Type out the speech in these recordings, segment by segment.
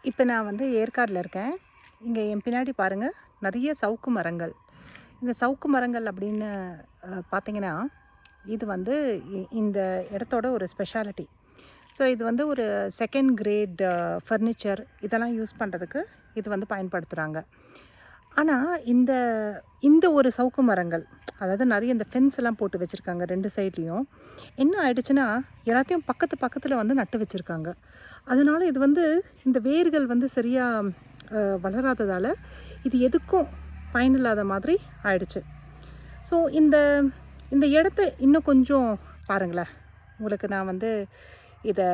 இப்போ நான் வந்து ஏற்காடில் இருக்கேன். இங்கே என் பின்னாடி பாருங்கள், நிறைய சவுக்கு மரங்கள். இந்த சவுக்கு மரங்கள் அப்படின்னு பார்த்தீங்கன்னா, இது வந்து இந்த இடத்தோட ஒரு ஸ்பெஷாலிட்டி. ஸோ இது வந்து ஒரு செகண்ட் கிரேட் ஃபர்னிச்சர் இதெல்லாம் யூஸ் பண்ணுறதுக்கு இது வந்து பயன்படுத்துகிறாங்க. ஆனால் இந்த இந்த ஒரு சவுக்கு மரங்கள், அதாவது நிறைய இந்த ஃபென்ஸ் எல்லாம் போட்டு வச்சுருக்காங்க 2 சைட்லேயும். என்ன ஆயிடுச்சுன்னா, எல்லாத்தையும் பக்கத்தில் வந்து நட்டு வச்சுருக்காங்க. அதனால இது வந்து இந்த வேர்கள் வந்து சரியாக வளராததால் இது எதுக்கும் பயனில்லாத மாதிரி ஆயிடுச்சு. ஸோ இந்த இந்த இடத்த இன்னும் கொஞ்சம் பாருங்களேன். உங்களுக்கு நான் வந்து இதை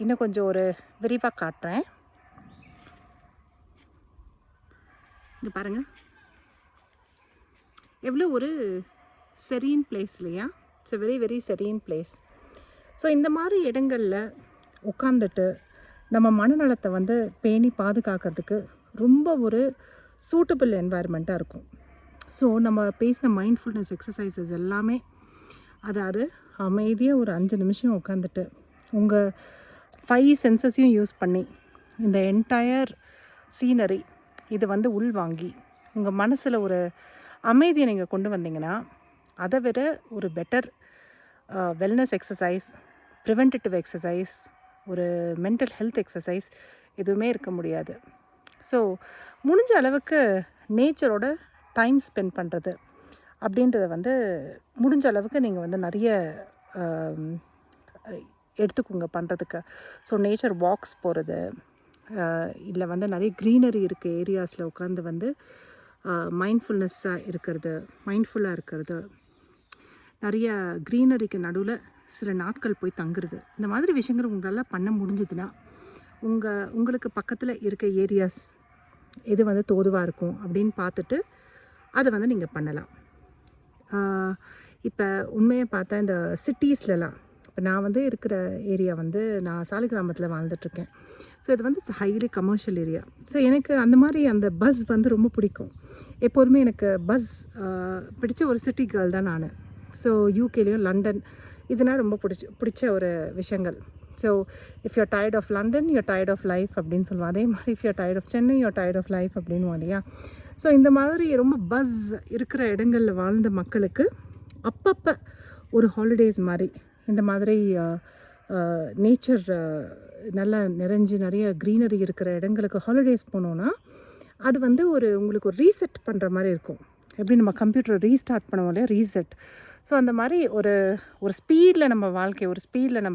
இன்னும் கொஞ்சம் ஒரு விரிவாக காட்டுறேன். இங்கே பாருங்கள், எவ்வளோ ஒரு செரீன் பிளேஸ் இல்லையா? It's a very very serine place. So இந்த மாதிரி இடங்களில் உட்காந்துட்டு நம்ம மனநலத்தை வந்து பேணி பாதுகாக்கிறதுக்கு ரொம்ப ஒரு சூட்டபிள் என்வாயர்மெண்ட்டாக இருக்கும். ஸோ நம்ம பேசின மைண்ட்ஃபுல்னஸ் எக்ஸசைசஸ் எல்லாமே, அதாவது அமைதியாக ஒரு 5 நிமிஷம் உட்காந்துட்டு உங்கள் 5 சென்சஸையும் யூஸ் பண்ணி இந்த என்டையர் சீனரி இது வந்து உள்வாங்கி உங்கள் மனசில் ஒரு அமைதியை நீங்கள் கொண்டு வந்தீங்கன்னா, அதை விட ஒரு better wellness exercise, preventive exercise, ஒரு மென்டல் ஹெல்த் எக்ஸசைஸ் எதுவுமே இருக்க முடியாது. ஸோ முடிஞ்ச அளவுக்கு நேச்சரோட டைம் ஸ்பெண்ட் பண்ணுறது அப்படின்றத வந்து முடிஞ்ச அளவுக்கு நீங்கள் வந்து நிறைய எடுத்துக்கோங்க பண்ணுறதுக்கு. ஸோ நேச்சர் வாக்ஸ் போகிறது, இல்லை வந்து நிறைய க்ரீனரி இருக்குது ஏரியாஸில் உட்காந்து வந்து மைண்ட்ஃபுல்லாக இருக்கிறது, நிறைய க்ரீனரிக்கு நடுவில் சில நாட்கள் போய் தங்குறது, இந்த மாதிரி விஷயங்கள் உங்களால் பண்ண முடிஞ்சதுன்னா உங்களுக்கு பக்கத்தில் இருக்க ஏரியாஸ் எது வந்து தோதுவாக இருக்கும் அப்படின்னு பார்த்துட்டு அதை வந்து நீங்கள் பண்ணலாம். இப்போ உண்மையை பார்த்தா இந்த சிட்டிஸ்லலாம், இப்போ நான் வந்து இருக்கிற ஏரியா வந்து நான் சாலிகிராமத்தில் வாழ்ந்துட்டுருக்கேன். ஸோ இது வந்து ஹைலி கமர்ஷியல் ஏரியா. ஸோ எனக்கு அந்த மாதிரி அந்த பஸ் வந்து ரொம்ப பிடிக்கும். எப்போதுமே எனக்கு பஸ் பிடிச்ச ஒரு சிட்டி கேர்ள் தான் நான். ஸோ யூகேலேயும் லண்டன் இதனால் ரொம்ப பிடிச்ச ஒரு விஷயங்கள். So if you're tired of London you're tired of life அப்படின்னு சொல்லுவோம். அதே மாதிரி if you're tired of Chennai you're tired of life அப்படின்னுவோம் இல்லையா? ஸோ இந்த மாதிரி ரொம்ப பஸ் இருக்கிற இடங்களில் வாழ்ந்த மக்களுக்கு அப்பப்போ ஒரு ஹாலிடேஸ் மாதிரி இந்த மாதிரி நேச்சர் நல்லா நிறைஞ்சு நிறைய க்ரீனரி இருக்கிற இடங்களுக்கு ஹாலிடேஸ் போனோன்னா அது வந்து உங்களுக்கு ஒரு ரீசெட் பண்ணுற மாதிரி இருக்கும். எப்படி நம்ம கம்ப்யூட்டரை ரீஸ்டார்ட் பண்ணுவோம் இல்லையா, ரீசெட். ஸோ அந்த மாதிரி ஒரு ஸ்பீடில் நம்ம வாழ்க்கை, ஒரு ஸ்பீடில்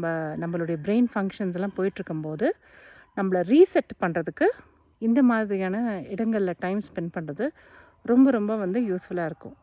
நம்மளுடைய பிரெயின் ஃபங்க்ஷன்ஸ் எல்லாம் போயிட்டுருக்கும்போது நம்மளை ரீசெட் பண்ணுறதுக்கு இந்த மாதிரியான இடங்களில் டைம் ஸ்பெண்ட் பண்ணுறது ரொம்ப ரொம்ப வந்து யூஸ்ஃபுல்லாக இருக்கும்.